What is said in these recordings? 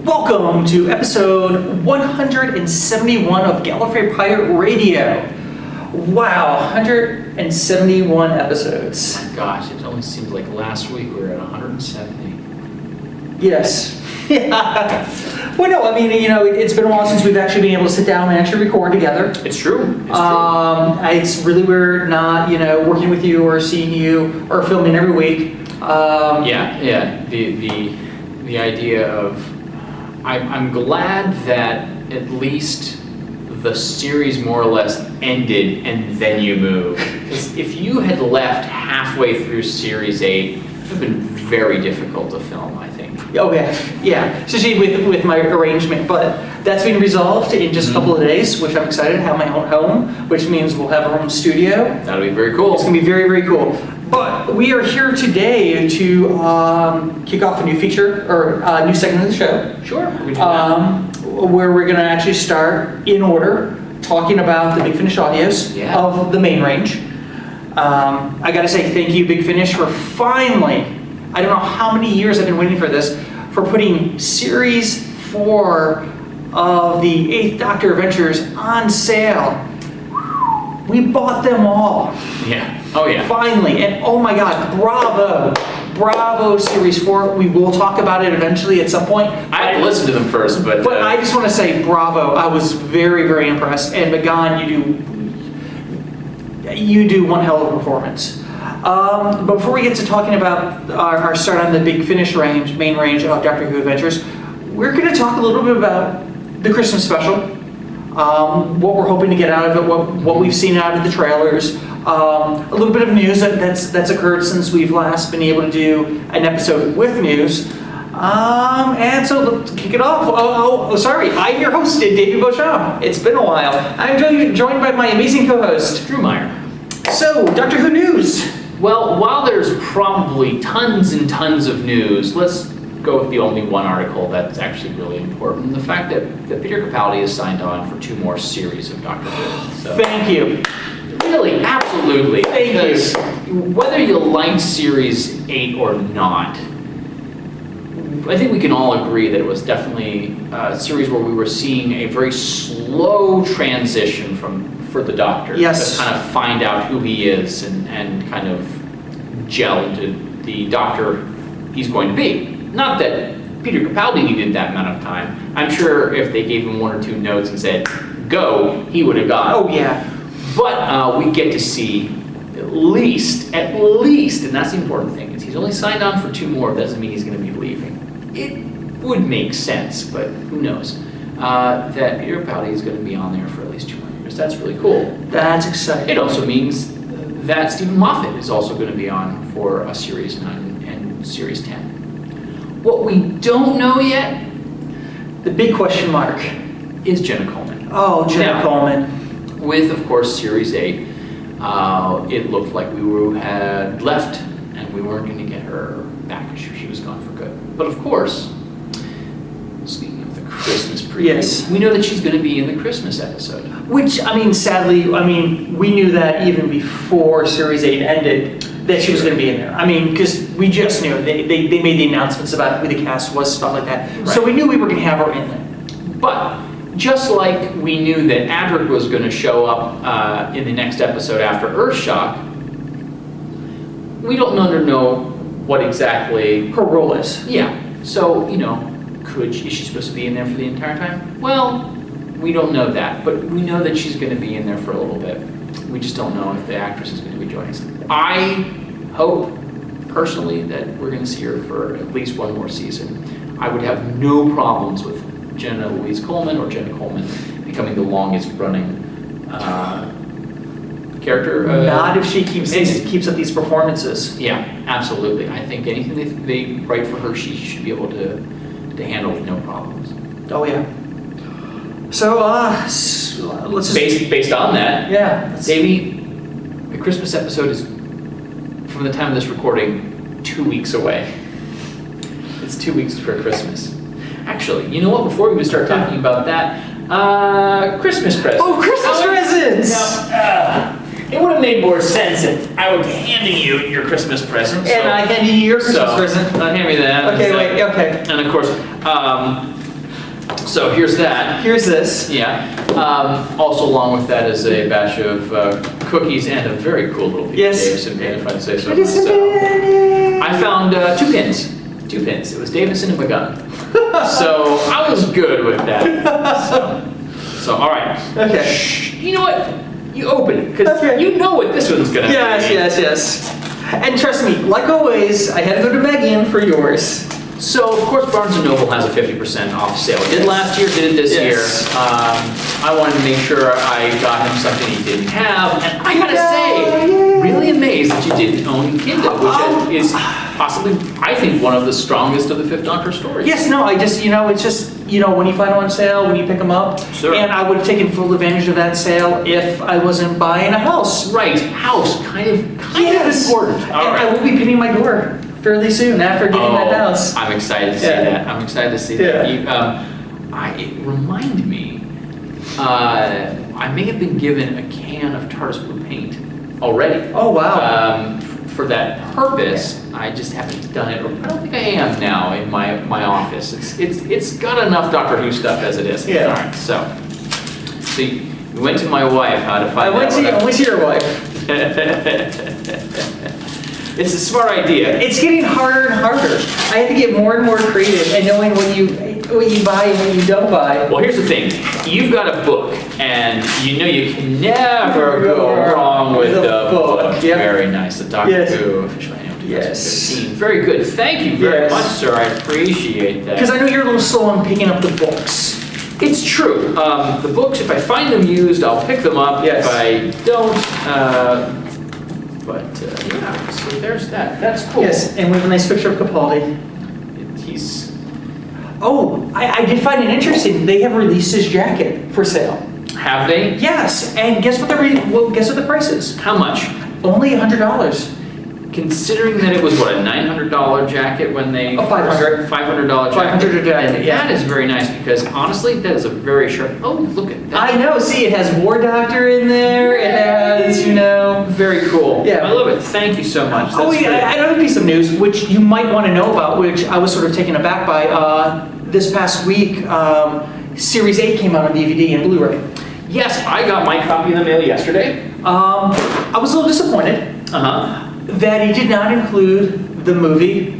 Welcome to episode 171 of Gallifrey Pirate Radio. Wow, 171 episodes. Gosh, it only seems like last week we were at 170. Yes. Yeah. Well, no, I mean, it's been a while since we've actually been able to sit down and actually record together. It's true. It's really weird not, working with you or seeing you or filming every week. The idea of I'm glad that at least the series more or less ended and then you moved. Because if you had left halfway through Series 8, it would have been very difficult to film, I think. Okay, yeah, especially with my arrangement, but that's been resolved in just a couple of days, which I'm excited to have my own home, which means we'll have our own studio. That'll be very cool. It's going to be very, very cool. But we are here today to kick off a new feature, or a new segment of the show. Sure. Where we're going to actually start, in order, talking about the Big Finish audios of the main range. I got to say thank you, Big Finish, for finally, I don't know how many years I've been waiting for this, for putting Series 4 of the 8th Doctor Adventures on sale. We bought them all. Yeah. Oh, yeah. Finally. And oh my God, bravo. Bravo, Series 4. We will talk about it eventually at some point. I have to listen to them first, but... But I just want to say bravo. I was very, very impressed. And Bagan, you do one hell of a performance. But before we get to talking about our start on the Big Finish range, main range of Doctor Who Adventures, we're going to talk a little bit about the Christmas special. What we're hoping to get out of it, what we've seen out of the trailers, a little bit of news that's occurred since we've last been able to do an episode with news. And so let's kick it off. Sorry, I'm your host, David Beauchamp. It's been a while. I'm joined by my amazing co-host, Drew Meyer. So, Doctor Who news. Well, while there's probably tons and tons of news, let's go with the only one article that's actually really important. The fact that Peter Capaldi has signed on for 2 more series of Doctor Who. So, thank you. Really, absolutely. Thank because whether you like Series 8 or not, I think we can all agree that it was definitely a series where we were seeing a very slow transition for the Doctor. Yes. To kind of find out who he is and kind of gel into the Doctor he's going to be. Not that Peter Capaldi needed that amount of time. I'm sure if they gave him 1 or 2 notes and said, go, he would have gone. Oh, yeah. But we get to see at least, and that's the important thing, is he's only signed on for 2 more. It doesn't mean he's going to be leaving. It would make sense, but who knows, that Peter Capaldi is going to be on there for at least 2 more years. That's really cool. That's exciting. It also means that Stephen Moffat is also going to be on for a Series 9 and Series 10. What we don't know yet, the big question mark, is Jenna Coleman. Oh, Jenna Coleman. With, of course, Series 8, it looked like we had left and we weren't going to get her back. She was gone for good. But of course, speaking of the Christmas preview, we know that she's going to be in the Christmas episode. Which, sadly, we knew that even before Series 8 ended, that she was going to be in there. Because we just knew. They made the announcements about who the cast was, stuff like that. Right. So we knew we were going to have her in there. But just like we knew that Adric was going to show up in the next episode after Earthshock, we don't know what exactly her role is. Yeah. So, is she supposed to be in there for the entire time? Well, we don't know that, but we know that she's going to be in there for a little bit. We just don't know if the actress is going to be joining us. I hope, personally, that we're going to see her for at least 1 more season. I would have no problems with Jenna Louise Coleman or Jenna Coleman becoming the longest running character. Not if she keeps up these performances. Yeah, absolutely. I think anything they write for her, she should be able to handle with no problems. Oh, yeah. So, let's just... Based on that, Davey, the Christmas episode is, from the time of this recording, 2 weeks away. It's 2 weeks for Christmas. Actually, you know what? Before we even start talking about that, Christmas presents. Oh, Christmas presents! Now, it would have made more sense if I were handing you your Christmas present. And I handed you your Christmas present. Hand me that. Okay, wait, okay. And of course, So here's that. Here's this. Yeah. Also along with that is a batch of cookies and a very cool little piece Yes. of Davison pin, if I'd say so Davison myself. pin. I found 2 pins. 2 pins. It was Davison and McGunn. So I was good with that. So all right. Okay. Shh. You know what? You open it, because Okay. you know what this one's gonna Yes, be. yes. And trust me, like always, I had to go to Megan for yours. So, of course, Barnes & Noble has a 50% off sale. It did last year, did it this Yes. year. I wanted to make sure I got him something he didn't have. And I gotta say, really amazed that you didn't own Kinda, which is possibly, I think, one of the strongest of the Fifth Doctor stories. Yes, no, I just, it's just, when you find them on sale, when you pick them up. Sure. And I would have taken full advantage of that sale if I wasn't buying a house. Right, house, kind of Yes. important. All And right. I will be pinning my door fairly soon after getting that house. I'm excited to see Yeah. that. I'm excited to see Yeah. that. It reminded me, I may have been given a can of TARDIS blue paint already. Oh, wow. For that purpose, I just haven't done it. Or I don't think I am now in my office. It's got enough Doctor Who stuff as it is. Yeah. All right. So you went to my wife how to I find went out. to your wife. It's a smart idea. It's getting harder and harder. I have to get more and more creative and knowing what you buy and what you don't buy. Well, here's the thing. You've got a book, and you know you can never go wrong with the book. Yep. Very nice. The Doctor Yes. Who official annual Yes. 2015. Very good. Thank you very Yes. much, sir. I appreciate that. Because I know you're a little slow on picking up the books. It's true. The books, if I find them used, I'll pick them up. Yes. If I don't, yeah. So there's that. That's cool. Yes, and we have a nice picture of Capaldi. He's. Oh, I did find it interesting. They have released his jacket for sale. Have they? Yes, and guess what guess what the price is? How much? Only $100. Considering that it was what, a $900 jacket when they Oh, $500. $500 jacket. $500 jacket, And yeah. that is very nice because honestly, that is a very sharp. Oh, look at that! I know. See, it has War Doctor in there. It has, Very cool. Yeah. I love it. Thank you so much. Oh, That's yeah, great. another piece of news, which you might want to know about, which I was sort of taken aback by. This past week, Series 8 came out on DVD and Blu-ray. Yes, I got my copy in the mail yesterday. I was a little disappointed that he did not include the movie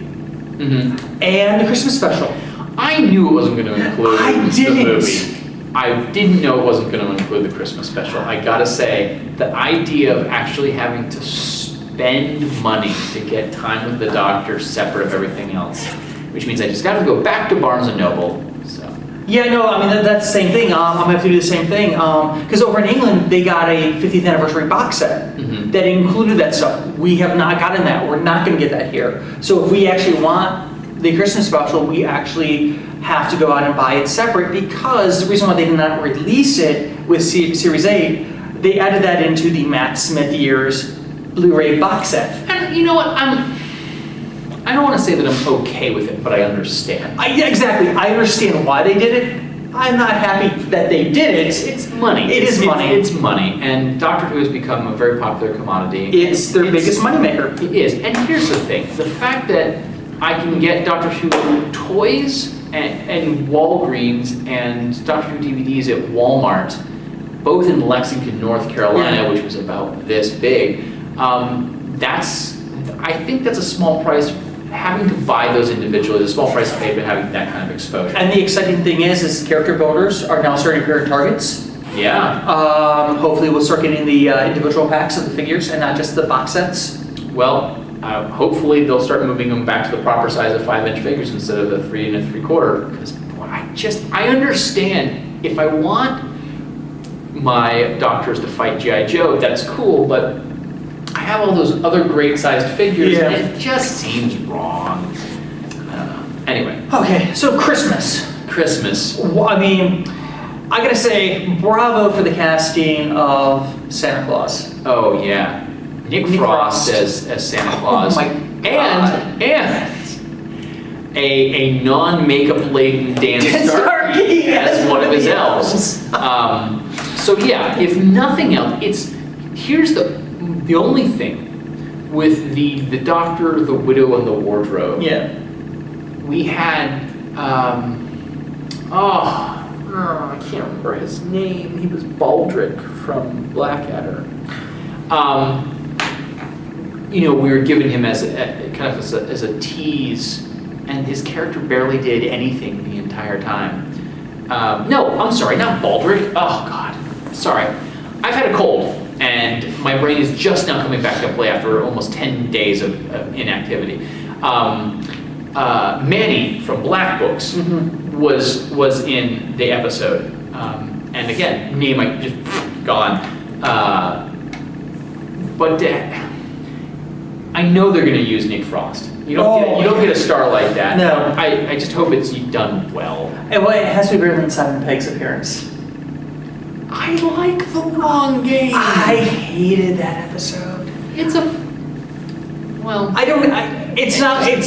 and the Christmas special. I knew it wasn't going to include I the didn't. movie. I didn't know it wasn't going to include the Christmas special. I gotta say, the idea of actually having to spend money to get time with the Doctor separate of everything else, which means I just got to go back to Barnes & Noble. So. Yeah, no, I mean, that's the same thing. I'm going to have to do the same thing. Because over in England, they got a 50th anniversary box set that included that stuff. We have not gotten that. We're not going to get that here. So if we actually want the Christmas special, we actually have to go out and buy it separate because the reason why they did not release it with Series 8, they added that into the Matt Smith years Blu-ray box set. And you know what? I don't want to say that I'm okay with it, but I understand. Yeah, exactly. I understand why they did it. I'm not happy that they did it. It's money. It's money. It's money. And Doctor Who has become a very popular commodity. It's their biggest moneymaker. It is. And here's the thing. The fact that I can get Doctor Who toys and Walgreens and Doctor Who DVDs at Walmart, both in Lexington, North Carolina, which was about this big, I think that's a small price. Having to buy those individually is a small price to pay for having that kind of exposure. And the exciting thing is character builders are now starting to appear in Targets. Yeah. Hopefully we'll start getting the individual packs of the figures and not just the box sets. Well, hopefully they'll start moving them back to the proper size of 5-inch figures instead of the 3 3/4. Because I understand if I want my Doctors to fight G.I. Joe, that's cool, but I have all those other great sized figures and it just seems wrong. I don't know. Anyway. Okay, so Christmas. Well, I mean, I gotta say, bravo for the casting of Santa Claus. Oh yeah. Nick Frost as Santa Claus. Oh my God. And a non-makeup laden Dan Starkey as one of his elves. So yeah, if nothing else, here's the only thing with the Doctor, the Widow, and the Wardrobe. Yeah. We had I can't remember his name. He was Baldric from Blackadder. We were given him as a tease, and his character barely did anything the entire time. No, I'm sorry, not Baldric. Oh God, sorry. I've had a cold, and my brain is just now coming back to play after almost 10 days of inactivity. Manny from Black Books was in the episode, and again, name I just gone. But I know they're going to use Nick Frost. You don't get a star like that. No. I just hope it's done well. And well, it has to be better than Simon Pegg's appearance. I like The Long Game. I hated that episode. It's it's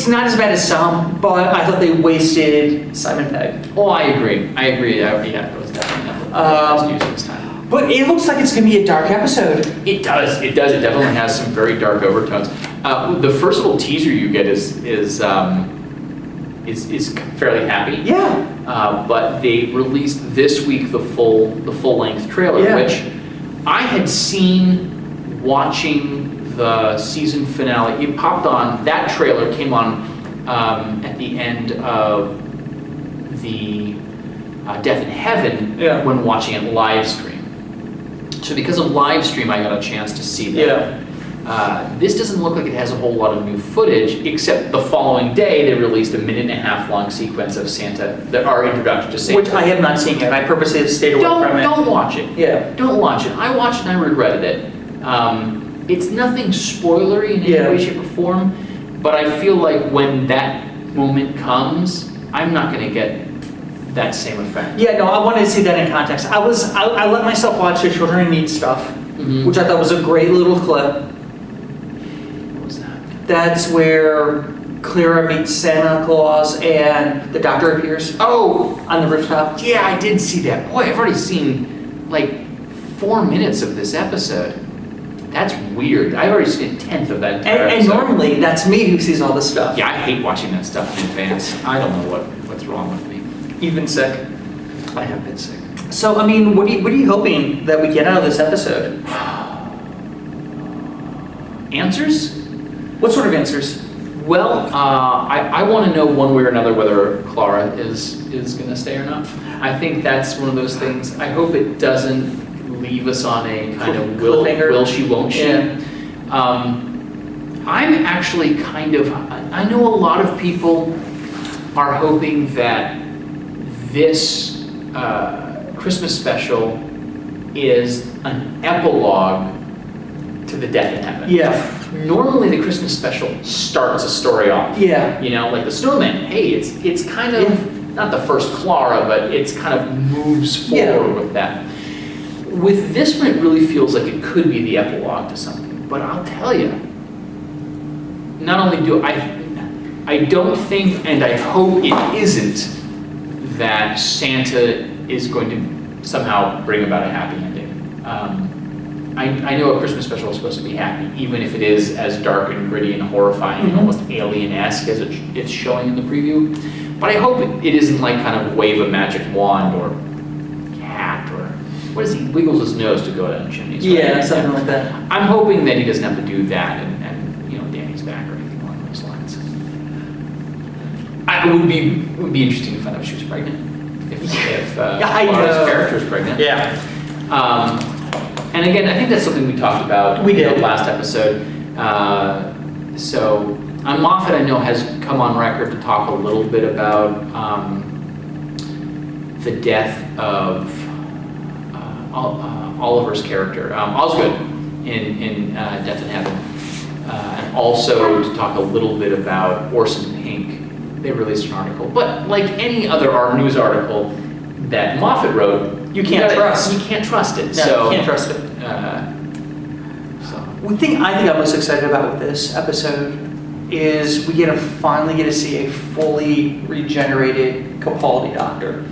not as bad as some, but I thought they wasted Simon Pegg. Oh, I agree. It was definitely not the best use of its time. But it looks like it's going to be a dark episode. It does. It definitely has some very dark overtones. The first little teaser you get is fairly happy. Yeah. But they released this week the full length trailer, which I had seen watching the season finale. It popped on. That trailer came on at the end of the Death in Heaven when watching it live stream. So because of live stream, I got a chance to see that. Yeah. This doesn't look like it has a whole lot of new footage, except the following day they released a 1.5-minute long sequence of Santa, our introduction to Santa. Which I have not seen yet. I purposely stayed away from it. Don't watch it. Yeah. Don't watch it. I watched it and I regretted it. It's nothing spoilery in any way, shape, or form, but I feel like when that moment comes, I'm not going to get that same effect. Yeah, no, I wanted to see that in context. I let myself watch the Children in Need stuff, which I thought was a great little clip. What was that? That's where Clara meets Santa Claus and the doctor appears. Oh! On the rooftop. Yeah, I did see that. Boy, I've already seen like 4 minutes of this episode. That's weird. I've already seen a tenth of that entire And episode. normally, that's me who sees all this stuff. Yeah, I hate watching that stuff in advance. I don't know what's wrong with me. You've been sick. I have been sick. So, I mean, what are you hoping that we get out of this episode? Answers? What sort of answers? Well, I want to know one way or another whether Clara is going to stay or not. I think that's one of those things. I hope it doesn't leave us on a kind of will she, won't she. Yeah. I'm actually I know a lot of people are hoping that this Christmas special is an epilogue to the Death in Heaven. Yeah. Normally the Christmas special starts a story off. Yeah. Like the Snowman, hey, it's kind of, not the first Clara, but it's kind of moves forward with that. With this one, it really feels like it could be the epilogue to something. But I'll tell you, not only do I don't think, and I hope it isn't, that Santa is going to somehow bring about a happy ending. I know a Christmas special is supposed to be happy, even if it is as dark and gritty and horrifying and almost alien-esque as it's showing in the preview. But I hope it isn't like kind of wave a magic wand or hat or what is he wiggles his nose to go down chimneys. Right? Yeah, something like that. I'm hoping that he doesn't have to do that and Danny's back or anything along those lines. It would be interesting to find out if she was pregnant. If Clara's character is pregnant. Yeah. And again, I think that's something we talked about We did. in the last episode. So Moffat, I know, has come on record to talk a little bit about the death of Oliver's character, Osgood, in Death in Heaven. And also to talk a little bit about Orson Pink. They released an article. But like any other news article that Moffat wrote, You can't trust. You can't trust it. No, So you can't trust it. One thing I think I'm most excited about with this episode is we finally get to see a fully regenerated Capaldi Doctor.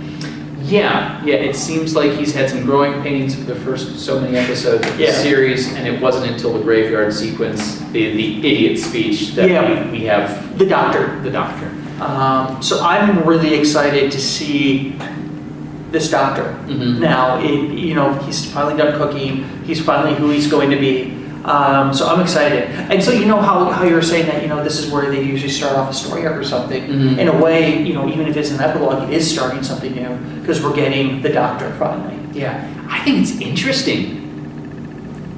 Yeah, it seems like he's had some growing pains for the first so many episodes of the series, and it wasn't until the graveyard sequence, the idiot speech, that we have the Doctor. The Doctor. So I'm really excited to see this Doctor. Mhm. Now, he's finally done cooking. He's finally who he's going to be. So I'm excited. And so how you were saying that, this is where they usually start off a story arc or something. Mhm. In a way, even if it's an epilogue, it is starting something new because we're getting the Doctor finally. Yeah, I think it's interesting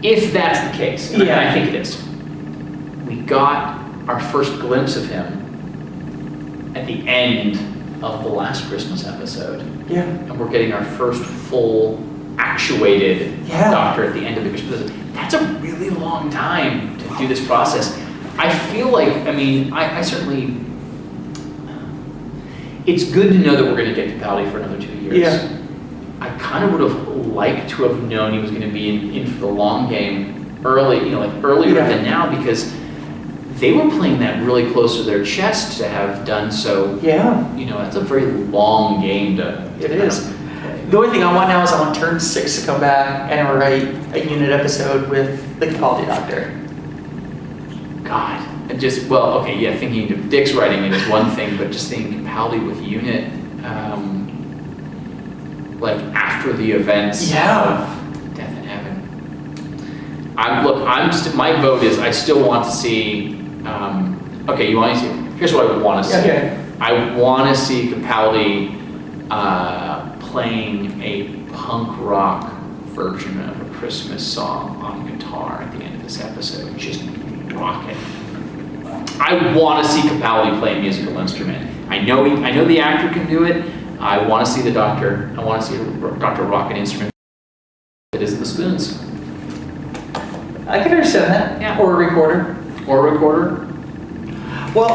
if that's the case. And Yeah. I think it is. We got our first glimpse of him at the end of the last Christmas episode. Yeah. And we're getting our first full actuated Yeah. Doctor at the end of the Christmas episode. That's a really long time to do this process. I feel like, I certainly, it's good to know that we're going to get Capaldi for another 2 years. Yeah. I kind of would have liked to have known he was going to be in for the long game earlier Yeah. than now, because they were playing that really close to their chest to have done so. Yeah. That's a very long game to It kind is. of play. The only thing I want now is I want Turn 6 to come back and write a unit episode with the Capaldi Doctor. God, thinking of Dick's writing it is one thing, but just thinking Capaldi with unit, after the events Yeah. of Death in Heaven. My vote is I still want to see. You want to see? Here's what I would want to see. Okay. I want to see Capaldi playing a punk rock version of a Christmas song on guitar at the end of this episode, just rocking. I want to see Capaldi play a musical instrument. I know the actor can do it. I want to see the Doctor. I want to see the Doctor rock an instrument. It is the Spoons. I can understand that. Yeah. Or a recorder. Or a recorder. Well,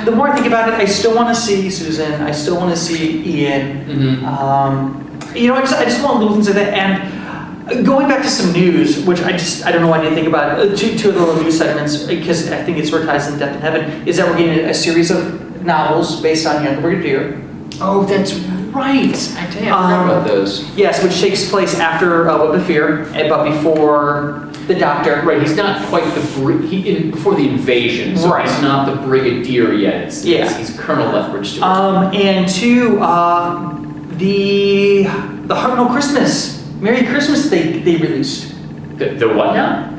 the more I think about it, I still want to see Susan. I still want to see Ian. Mm-hmm. I just want little things like that. And going back to some news, which I don't know why I didn't think about it, two of the little news segments, because I think it sort of ties in Death in Heaven, is that we're getting a series of novels based on Young Brigadier. Oh, that's right. I forgot about those. Yes, which takes place after Web of Fear, but before the Doctor. Right, he's not quite before the invasion, so Right. he's not the Brigadier yet. He's Colonel Lethbridge Stewart. And two, the Hartnell Christmas, Merry Christmas they released. The what now?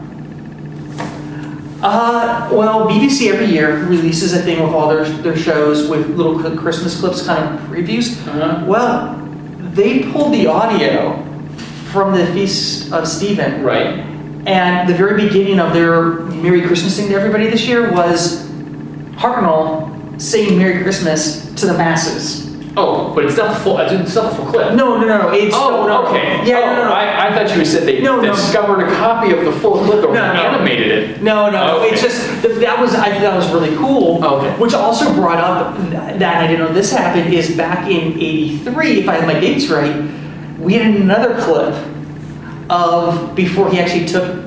BBC every year releases a thing with all their shows with little Christmas clips, kind of previews. Uh-huh. Well, they pulled the audio from the Feast of Stephen. Right. And the very beginning of their Merry Christmas thing to everybody this year was Hartnell saying Merry Christmas to the masses. Oh, but it's not the full clip. No. It's okay. Yeah, no. I thought you said they discovered a copy of the full clip or animated it. No. Okay. It's just I think that was really cool. Okay. Which also brought up that I didn't know this happened is back in '83, if I have my dates right, we had another clip of before he actually took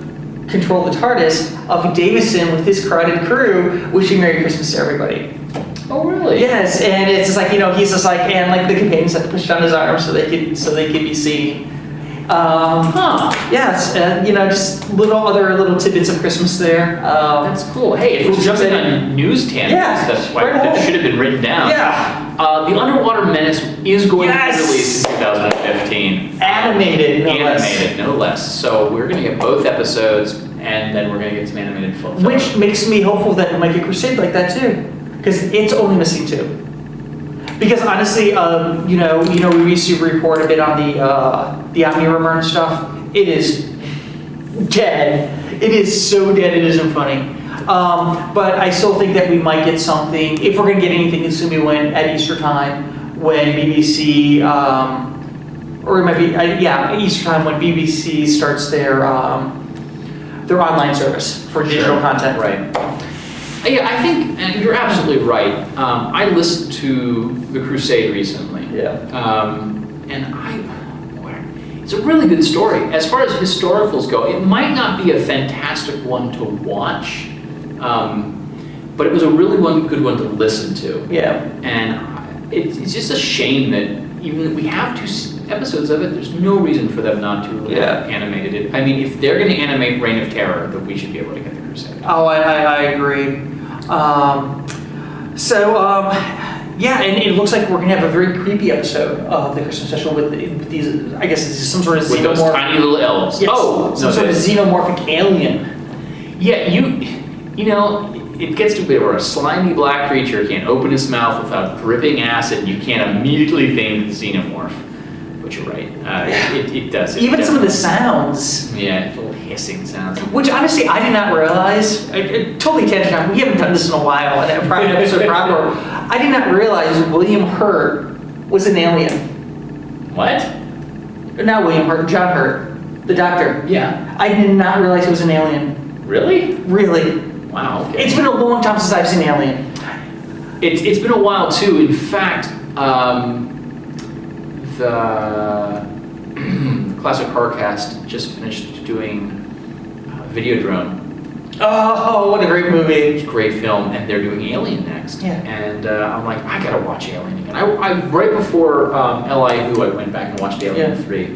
control of the TARDIS of Davison with his crowded crew wishing Merry Christmas to everybody. Oh, really? Yes, and it's just like he's just like, and like the companions have to push down his arms so they could be seen. Yes, and just other little tidbits of Christmas there. That's cool. Hey, if we're jumping on news tangents, that should have been written down. Yeah. The Underwater Menace is going to be Yes! released in 2015. Animated, no less. So we're going to get both episodes, and then we're going to get some animated film. Which makes me hopeful that we might get Crusade like that too, because it's only missing 2. Because honestly, we used to report a bit on the Omni rumor and stuff. It is dead. It is so dead. It isn't funny. But I still think that we might get something. If we're going to get anything, it's going to be at Easter time when BBC, or it might be Easter time when BBC starts their online service for digital content. Right. Yeah, I think, and you're absolutely right. I listened to The Crusade recently. Yeah. It's a really good story. As far as historicals go, it might not be a fantastic one to watch, but it was a really good one to listen to. Yeah. And it's just a shame that even if we have 2 episodes of it, there's no reason for them not to have animated it. I mean, if they're going to animate Reign of Terror, then we should be able to get The Crusade. Oh, I agree. So, yeah, and it looks like we're gonna have a very creepy episode of the Christmas special with these. I guess it's some sort of With those xenomorph. tiny little elves. Yes, Oh, some no, sort of they- xenomorphic alien. Yeah, you know, it gets to a bit where a slimy black creature can't open his mouth without dripping acid, and you can't immediately think xenomorph. But you're right. It does. It Even some of the definitely- sounds. Yeah, little hissing sounds. Which honestly, I did not realize. Totally tangent off. We haven't done this in a while, and a private episode proper. I did not realize William Hurt was an alien. What? Not William Hurt, John Hurt, the doctor. Yeah. I did not realize he was an alien. Really? Really. Wow. Okay. It's been a long time since I've seen Alien. It's been a while too. In fact, the Classic Horrorcast just finished doing Videodrome. Oh, what a great movie. Great film, and they're doing Alien next. Yeah. And I'm like, I gotta watch Alien again. I right before L.I. Who, I went back and watched Alien 3.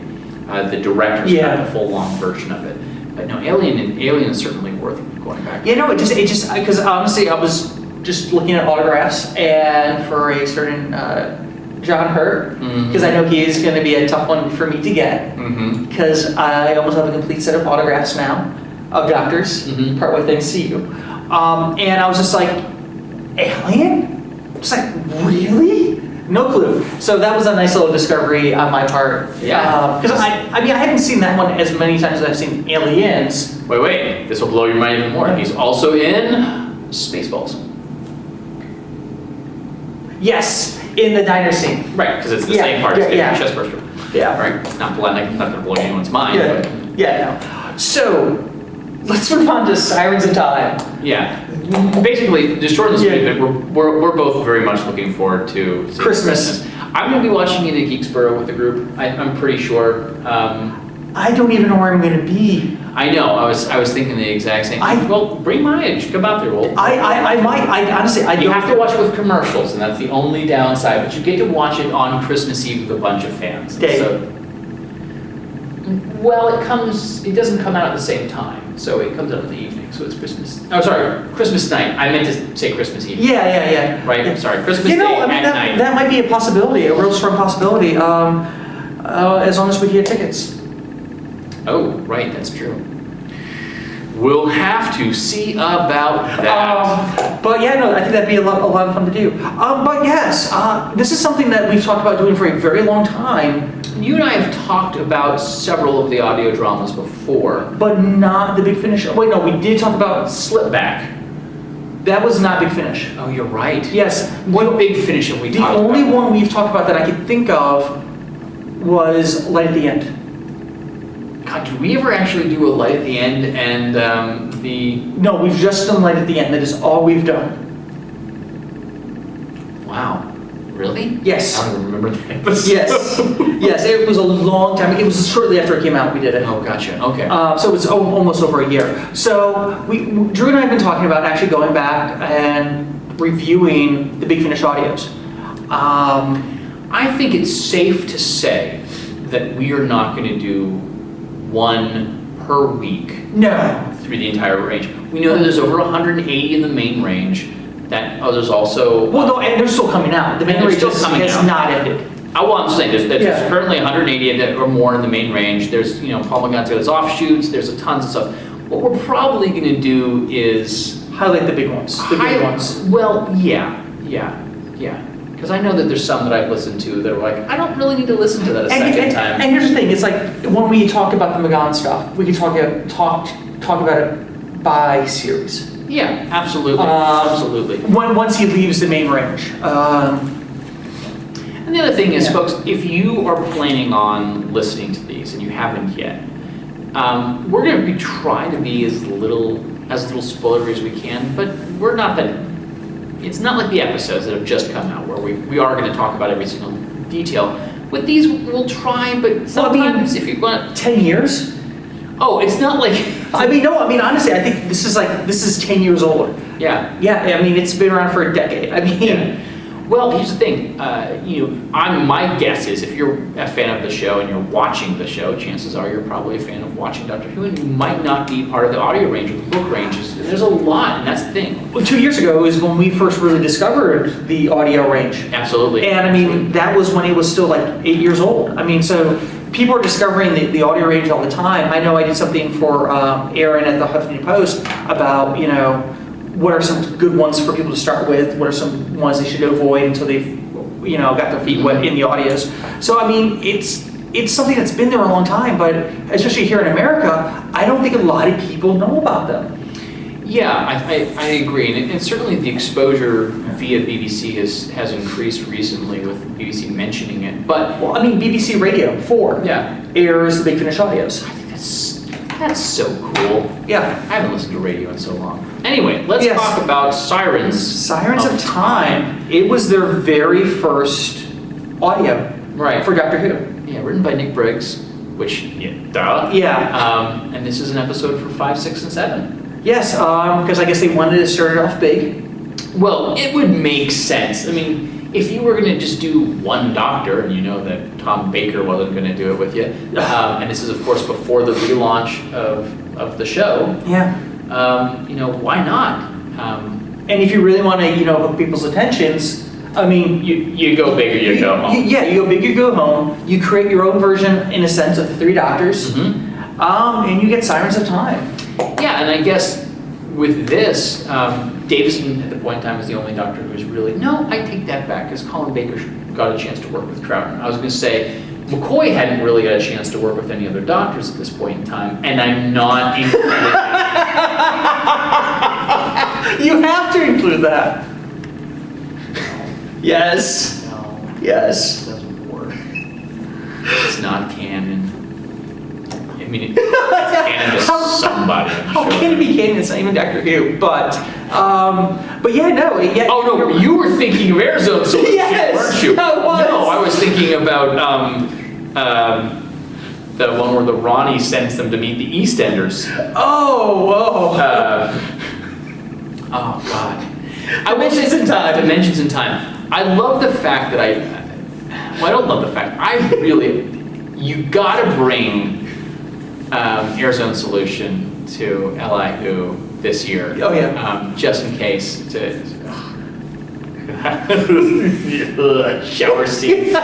The director's got the full long version of it. But no, Alien is certainly worth going back. Yeah, no, it just because honestly, I was just looking at autographs and for a certain John Hurt, because I know he is going to be a tough one for me to get, because I almost have a complete set of autographs now of doctors, partway thanks to you. And I was just like, Alien? Just like, really? No clue. So that was a nice little discovery on my part. Yeah. Because I mean, I haven't seen that one as many times as I've seen Aliens. Wait. This will blow your mind even more. He's also in Spaceballs. Yes, in the diner scene. Right, because it's the Yeah, same part as yeah. the chest burster. Yeah. Right. Not going to blow anyone's mind. Yeah. But Yeah. No. So let's move on to Sirens of Time. yeah. Basically, to shorten this Yeah. bit, we're both very much looking forward to seeing Christmas. I'm going to be watching it at Geeksboro with the group. I'm pretty sure. I don't even know where I'm going to be. I know. I was thinking the exact same I- thing. Well, bring Maya. Come out there. We'll, I might. I honestly, I You don't. have to watch it with commercials, and that's the only downside. But you get to watch it on Christmas Eve with a bunch of fans. Day. So, well, it doesn't come out at the same time. So it comes out in the evening. So it's Christmas. Oh, sorry, Christmas night. I meant to say Christmas Eve. Yeah. Right. Yeah. Sorry, Christmas You know, Day I mean, at night. that might be a possibility, a real strong possibility. As long as we get tickets. Oh, right. That's true. We'll have to see about that. But yeah, no, I think that'd be a lot of fun to do. But yes, this is something that we've talked about doing for a very long time, You and I have talked about several of the audio dramas before. but not the Big Finish. Wait, no, we did talk about. Slipback. That was not Big Finish. Oh, you're right. Yes, What big finish have we the talked only about? one we've talked about that I could think of was Light at the End. God, did we ever actually do a light at the end and the... No, we've just done Light at the End. That is all we've done. Wow. Really? Yes. I don't even remember the episode. Yes. Yes, it was a long time. It was shortly after it came out we did it. Oh, gotcha. Okay. So it was almost over a year. So Drew and I have been talking about actually going back and reviewing the Big Finish audios. I think it's safe to say that we are not going to do one per week No. through the entire range. We know that there's over 180 in the main range. That there's also... Well, no, and they're still coming out. The main And they're range still coming has out. not ended. Well, I'm saying there's Yeah. currently 180 or more in the main range. There's, Paul McGunn's got his offshoots. There's tons of stuff. What we're probably going to do is Highlight the big ones. The big ones. Well, yeah. Because I know that there's some that I've listened to that are like, I don't really need to listen to that a second time. And here's the thing, it's like when we talk about the McGonn stuff, we can talk about it by series. Yeah, absolutely, absolutely. Once he leaves the main range. And the other thing is, folks, if you are planning on listening to these and you haven't yet, we're going to be trying to be as little spoilery as we can, but we're not that. It's not like the episodes that have just come out where we are going to talk about every single detail. With these, we'll try, but sometimes if you want 10 years? Oh, it's not like... honestly, I think this is 10 years old. Yeah. Yeah, I mean, it's been around for a decade. I mean, Yeah. Well, here's the thing. My guess is if you're a fan of the show and you're watching the show, chances are you're probably a fan of watching Doctor Who, and you might not be part of the audio range or the book range. There's a lot, and that's the thing. Well, 2 years ago is when we first really discovered the audio range. Absolutely. And I mean, that was when it was still like 8 years old. I mean, so people are discovering the audio range all the time. I know I did something for Aaron at the Huffington Post about, what are some good ones for people to start with? What are some ones they should avoid until they've, got their feet wet in the audios? So, I mean, it's something that's been there a long time, but especially here in America, I don't think a lot of people know about them. Yeah, I agree, and certainly the exposure via BBC has increased recently with BBC mentioning it. But Well, I mean, BBC Radio 4 airs the Big Finish audios. I think that's so cool. Yeah. I haven't listened to radio in so long. Anyway, let's Yes. talk about Sirens of Time. It was their very first audio Right. for Doctor Who. Yeah, written by Nick Briggs, which, duh. Yeah. And this is an episode for 5, 6, and 7. Yes, because I guess they wanted to start it off big. Well, it would make sense. I mean, if you were going to just do one Doctor, and you know that Tom Baker wasn't going to do it with you, and this is, of course, before the relaunch of the show, Yeah. why not? And if you really want to, hook people's attentions, I mean, You go big or you go home. Yeah, you go big, you go home. You create your own version, in a sense, of the three Doctors, and you get Sirens of Time. Yeah, and I guess with this, Davison at the point in time was the only Doctor who was really, no, I take that back, because Colin Baker got a chance to work with Troughton. I was going to say, McCoy hadn't really got a chance to work with any other Doctors at this point in time, and I'm not including that. You have to include that. Yes. No, Yes. it doesn't work. It's not canon. I mean, it's canon to somebody, I'm How sure. can it be canon? It's not even Doctor Who, but yeah, no. Yeah, Oh no, you were thinking of Airzone Solution, Yes, weren't you? I was. No, I was thinking about the one where the Ronnie sends them to meet the EastEnders. Oh. Oh God. Dimensions in Time. Dimensions in Time. I love the fact that I don't love the fact. You gotta bring Airzone Solution to LI Who this year. Oh, yeah. Just in case shower scene.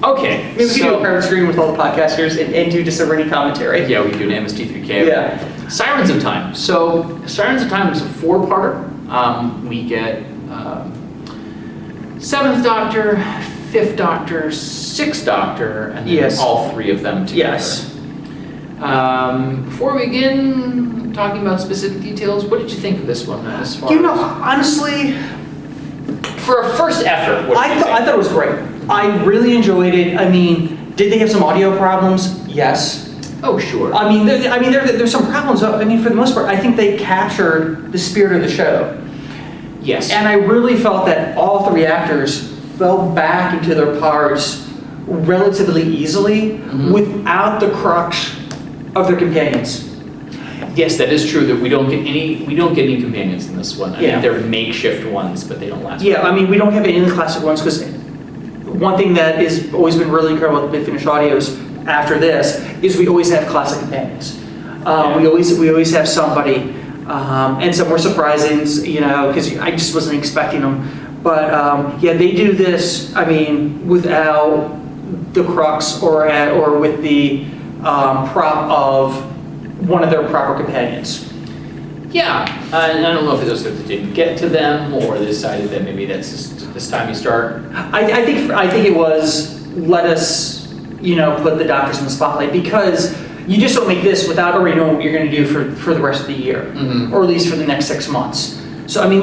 Okay. Maybe we can do a private screen with all the podcasters and do just a running commentary. Yeah, we can do an MST3K. Yeah. Sirens of Time. So, Sirens of Time is a 4-parter. We get 7th Doctor, 5th Doctor, 6th Doctor, and then Yes. all 3 of them together. Yes. Before we begin talking about specific details, what did you think of this one as far Honestly, for a first effort? What I did you thought it was great. I really enjoyed it. I mean, did they have some audio problems? Yes. Oh, sure. I mean, there's some problems. But, I mean, for the most part, I think they captured the spirit of the show. Yes. And I really felt that all 3 actors fell back into their parts relatively easily without the crux of their companions. Yes, that is true. That we don't get any companions in this one. I Yeah. mean, they're makeshift ones, but they don't last. Yeah, I mean, we don't have any of the classic ones because one thing that has always been really incredible with Big Finish audios after this is we always have classic companions. We always have somebody, and some more surprising, because I just wasn't expecting them. But yeah, they do this. I mean, without the crux or with the prop of one of their proper companions. Yeah, and I don't know if it was that they didn't get to them or they decided that maybe that's just this time you start. I think it was let us put the Doctors in the spotlight because you just don't make this without already knowing what you're going to do for the rest of the year, or at least for the next 6 months. So I mean,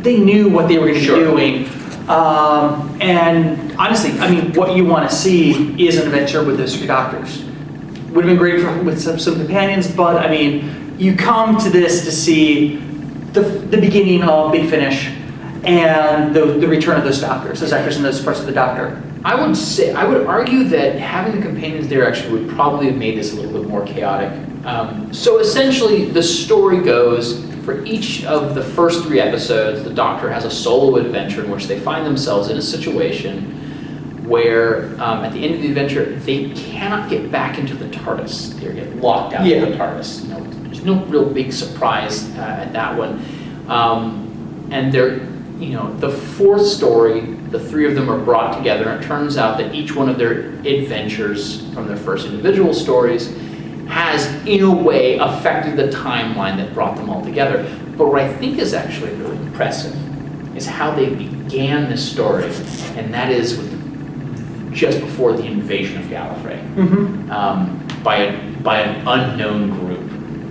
they knew what they were going to be doing, and honestly, I mean, what you want to see is an adventure with those 3 Doctors. Would have been great with some companions, but I mean, you come to this to see the beginning of Big Finish and the return of those Doctors, those actors and those parts of the Doctor. I would argue that having the companions there actually would probably have made this a little bit more chaotic. So essentially, the story goes, for each of the first 3 episodes, the Doctor has a solo adventure in which they find themselves in a situation where at the end of the adventure, they cannot get back into the TARDIS. They get locked out of the TARDIS. There's no real big surprise at that one. And they're, the 4th story, the 3 of them are brought together, and it turns out that each one of their adventures from their first individual stories has, in a way, affected the timeline that brought them all together. But what I think is actually really impressive is how they began this story, and that is with just before the invasion of Gallifrey, by an unknown group,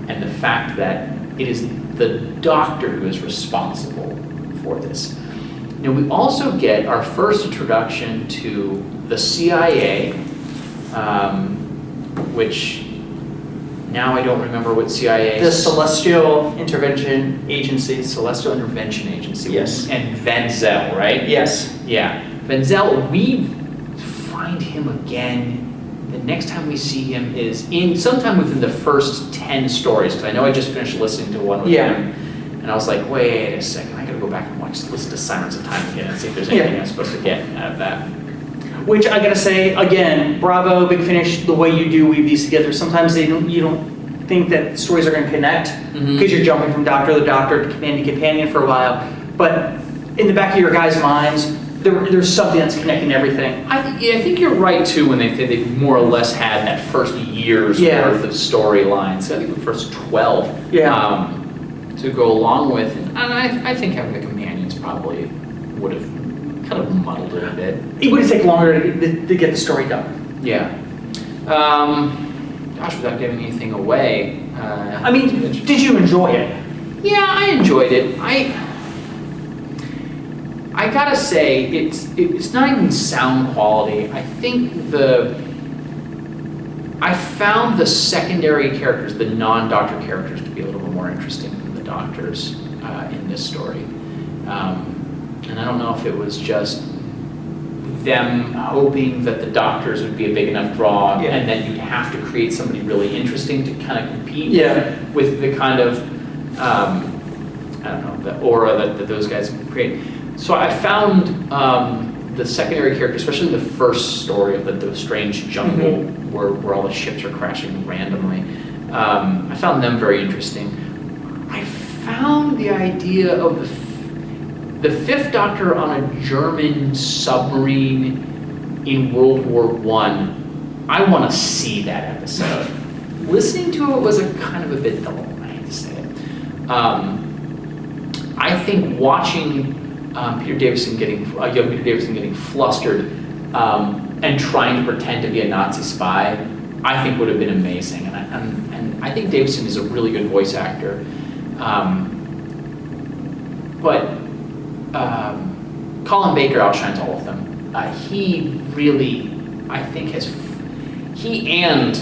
and the fact that it is the Doctor who is responsible for this. We also get our first introduction to the CIA, which now I don't remember what CIA The is. Celestial Intervention Agency. Celestial Intervention Agency. Yes. And Van Zell, right? Yes. Yeah. Van Zell, we find him again. The next time we see him is sometime within the first 10 stories, because I know I just finished listening to one with him, and I was like, wait a second, I gotta go back and listen to Sirens of Time again and see if there's anything I'm supposed to get out of that. Which I gotta say, again, bravo, Big Finish, the way you do weave these together. Sometimes you don't think that stories are gonna connect, because you're jumping from Doctor to Doctor, companion to companion for a while. But in the back of your guys' minds, there's something that's connecting everything. I think you're right too when they say they more or less had that first year's worth of storylines. I think the first 12 to go along with, and I think having the companions probably would have kind of muddled it a bit. It would take longer to get the story done. Yeah. Gosh, without giving anything away. Did you enjoy it? Yeah, I enjoyed it. I gotta say, it's not even sound quality. I think I found the secondary characters, the non-Doctor characters, to be a little bit more interesting than the Doctors in this story. And I don't know if it was just them hoping that the Doctors would be a big enough draw, and then you'd have to create somebody really interesting to kind of compete with the kind of, the aura that those guys create. So I found the secondary character, especially the first story of the strange jungle where all the ships are crashing randomly, I found them very interesting. I found the idea of the 5th Doctor on a German submarine in World War I want to see that episode. Listening to it was a kind of a bit dull, I hate to say it. I think watching young Peter Davison getting flustered and trying to pretend to be a Nazi spy, I think would have been amazing. And I think Davison is a really good voice actor. But Colin Baker outshines all of them. He really, I think, he and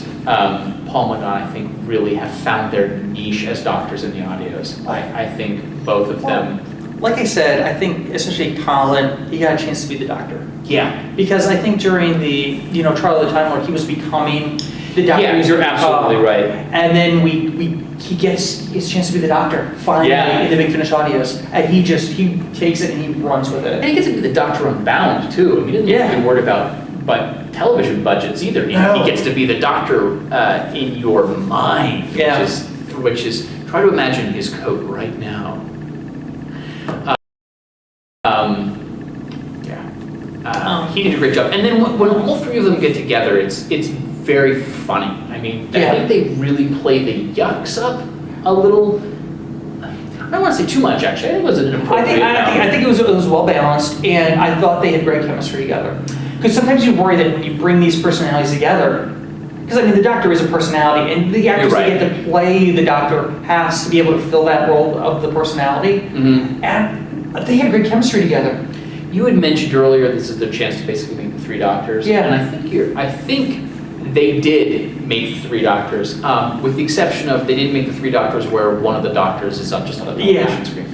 Paul McGann, I think, really have found their niche as Doctors in the audios. I think both of them. Like I said, I think especially Colin, he got a chance to be the Doctor. Yeah. Because I think during the trial of the Time Lord, he was becoming the Doctor. Yeah, you're absolutely right. And then he gets a chance to be the Doctor finally in the Big Finish audios, and he takes it and he runs with it. And he gets to be the Doctor Unbound too. He doesn't have to be worried about television budgets either. He gets to be the Doctor in your mind, which is try to imagine his coat right now. He did a great job. And then when all 3 of them get together, it's very funny. I think they really play the yucks up a little. I don't want to say too much, actually. I think it was an appropriate I think it was well balanced, and I thought they had great chemistry together. Because sometimes you worry that when you bring these personalities together, because the Doctor is a personality, and the actors that get to play the Doctor has to be able to fill that role of the personality. And they had great chemistry together. You had mentioned earlier this is their chance to basically make the 3 Doctors. Yeah. And I think they did make the 3 Doctors, with the exception of they didn't make the 3 Doctors where one of the Doctors is up just on the television screen.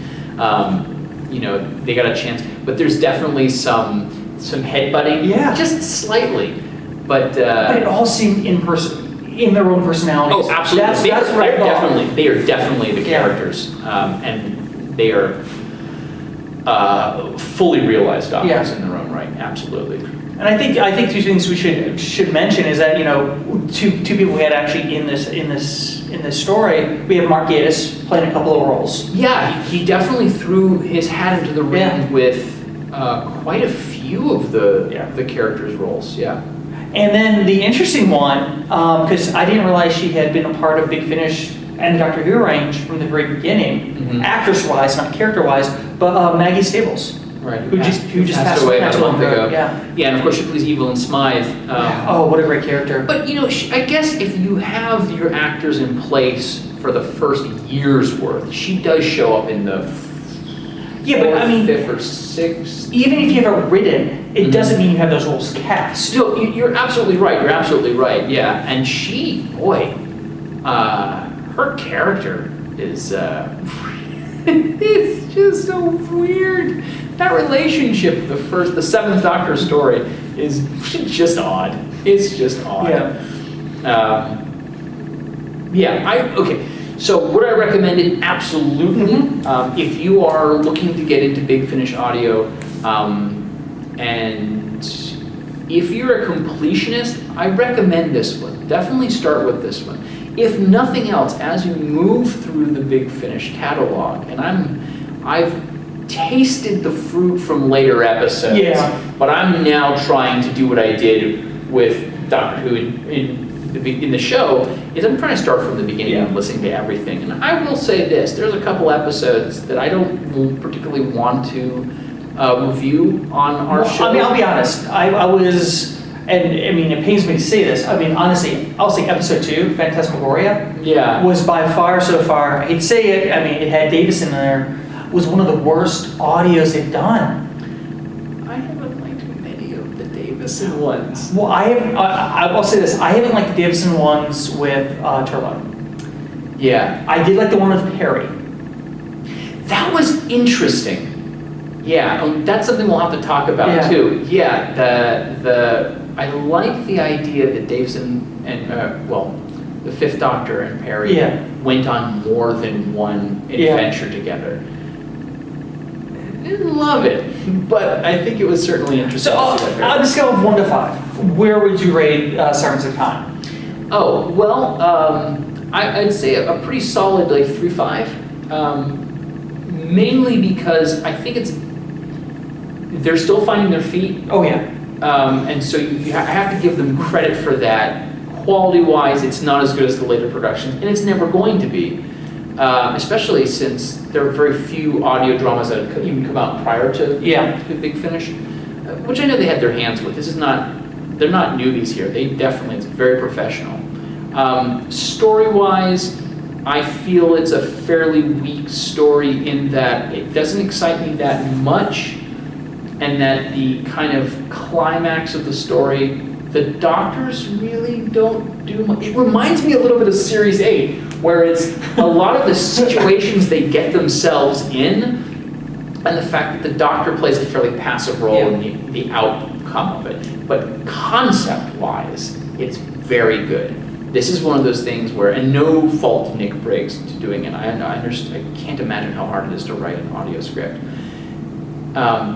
They got a chance, but there's definitely some headbutting, just slightly. But it all seemed in person. in their own personalities. Oh, absolutely. That's what I thought. They are definitely the Yeah. characters, and they are fully realized doctors Yeah. in their own right. Absolutely. And I think two things we should mention is that, you know, two people we had actually in this story. We have Mark Gatiss playing a couple of roles. Yeah, he definitely threw his hat into the ring Yeah. with quite a few of the characters' roles. Yeah. And then the interesting one, because I didn't realize she had been a part of Big Finish and the Doctor Who range from the very beginning, Mhm. actress-wise, not character-wise, but Maggie Stables, Right. who just passed away not a too long month ago. ago. Yeah. Yeah, and of course she plays Evelyn Smythe. Oh, what a great character. But you know, I guess if you have your actors in place for the first year's worth, she does show up in the Yeah, but I mean, fifth or sixth. even if you have her written, it Mhm. doesn't mean you have those roles cast. No, you're absolutely right. You're absolutely right. Yeah, and she, boy, her character is it's just so weird. That relationship, the Seventh Doctor story, is just odd. It's just odd. Yeah. Okay. So would I recommend it? Absolutely. Mhm. If you are looking to get into Big Finish audio, and if you're a completionist, I recommend this one. Definitely start with this one. If nothing else, as you move through the Big Finish catalog, and I've tasted the fruit from later episodes, Yeah. but I'm now trying to do what I did with Doctor Who in the show, is I'm trying to start from the beginning and listening to everything. And I will say this, there's a couple episodes that I don't particularly want to review on our show. I mean, I'll be honest. I was, and I mean, it pains me to say this. I mean, honestly, I'll say episode 2, Phantasmagoria, Yeah. was by far so far. I hate to say it. I mean, it had Davison in there. Was one of the worst audios they've done. I haven't liked many of the Davison ones. Well, I'll say this. I haven't liked the Davison ones with Turlo. Yeah. I did like the one with Perry. That was interesting. Yeah, that's something we'll have to talk about Yeah. too. Yeah, I like the idea that Davison and the Fifth Doctor and Perry Yeah. went on more than one adventure together. Didn't love it, but I think it was certainly interesting. So, to see that on a scale of 1 to 5, where would you rate Sirens of Time? Oh, well, I'd say a pretty solid like 3-5. Mainly because I think they're still finding their feet. Oh, yeah. And so I have to give them credit for that. Quality-wise, it's not as good as the later productions, and it's never going to be. Especially since there are very few audio dramas that have even come out prior to the Big Finish, which I know they had their hands with. They're not newbies here. It's very professional. Story-wise, I feel it's a fairly weak story in that it doesn't excite me that much, and that the kind of climax of the story, the Doctors really don't do much. It reminds me a little bit of Series 8, where it's a lot of the situations they get themselves in, and the fact that the Doctor plays a fairly passive role in the outcome of it. But concept-wise, it's very good. This is one of those things where, and no fault to Nick Briggs to doing it. I can't imagine how hard it is to write an audio script.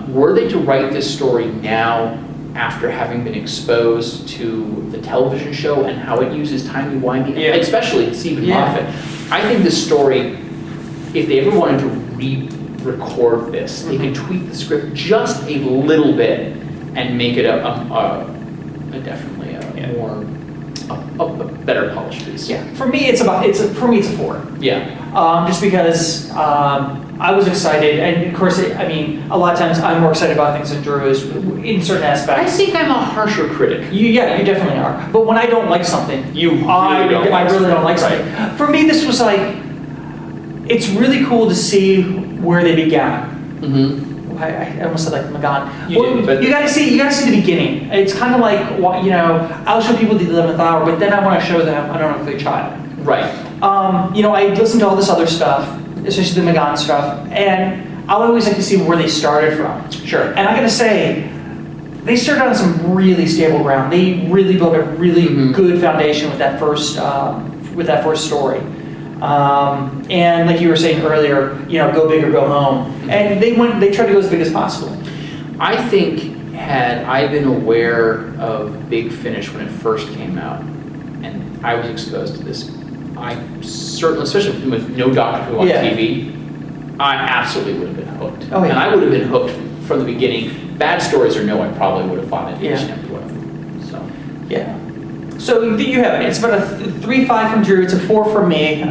Were they to write this story now, after having been exposed to the television show and how it uses timey-wimey, especially Stephen Moffat, I think this story, if they ever wanted to re-record this, they could tweak the script just a little bit and make it definitely a better polished piece. Yeah. For me, it's a 4. Yeah. Just because I was excited, and of course, a lot of times I'm more excited about things than Drew is in certain I aspects. think I'm a harsher critic. You definitely are. But when I don't like something, I really don't like something. For me, this was like, it's really cool to see where they began. Mm-hmm. I almost said like Magan. You gotta see the beginning. It's kind of like, I'll show people the 11th hour, but then I want to show them, I don't know, their child. Right. I listened to all this other stuff, especially the Magan stuff, and I'll always like to see where they started from. Sure. And I gotta say, they started on some really stable ground. They really built a really good foundation with that first story. And like you were saying earlier, go big or go home. And they tried to go as big as possible. I think had I been aware of Big Finish when it first came out, and I was exposed to this, I certainly, especially with no Doctor Who on TV, I absolutely would have been hooked. Oh, yeah. And I would have been hooked from the beginning. Bad stories or no, I probably would have fought it each and every one of them. So. Yeah. So you have it. It's about a 3.5 from Drew. It's a 4 from me.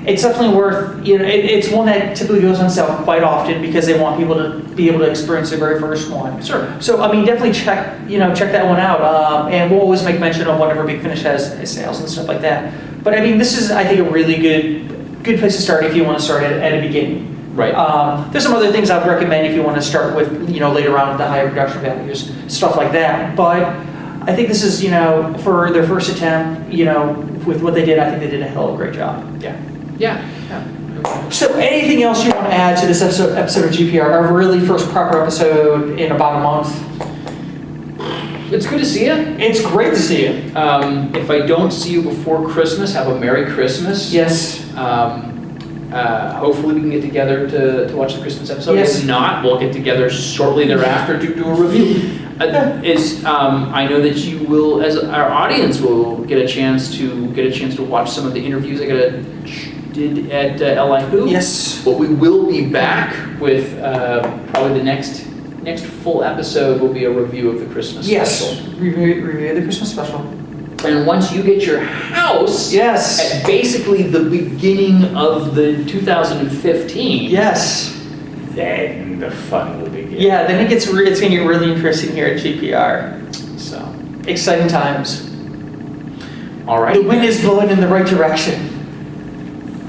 It's definitely worth, it's one that typically goes on sale quite often because they want people to be able to experience the very first one. Sure. So, definitely check that one out. And we'll always make mention of whenever Big Finish has sales and stuff like that. But this is, I think, a really good place to start if you want to start at a beginning. Right. There's some other things I would recommend if you want to start with, later on with the higher production values, stuff like that. But I think this is, for their first attempt, with what they did, I think they did a hell of a great job. Yeah. So anything else you want to add to this episode of GPR, our really first proper episode in about a month? It's good to see you. It's great to see you. If I don't see you before Christmas, have a Merry Christmas. Yes. Hopefully we can get together to watch the Christmas episode. Yes. If not, we'll get together shortly thereafter to do a review. I know that you will, as our audience, will get a chance to watch some of the interviews I did at LI Who. Yes. But we will be back with probably the next full episode will be a review of the Christmas special. Review the Christmas special. And once you get your house, yes, at basically the beginning of the 2015, yes, then the fun will begin. Yeah, then it's going to get really interesting here at GPR. So exciting times. All right, the wind is blowing in the right direction.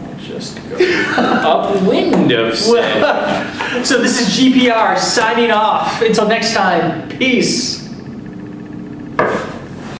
I'll just go upwind of said. So this is GPR signing off. Until next time, peace.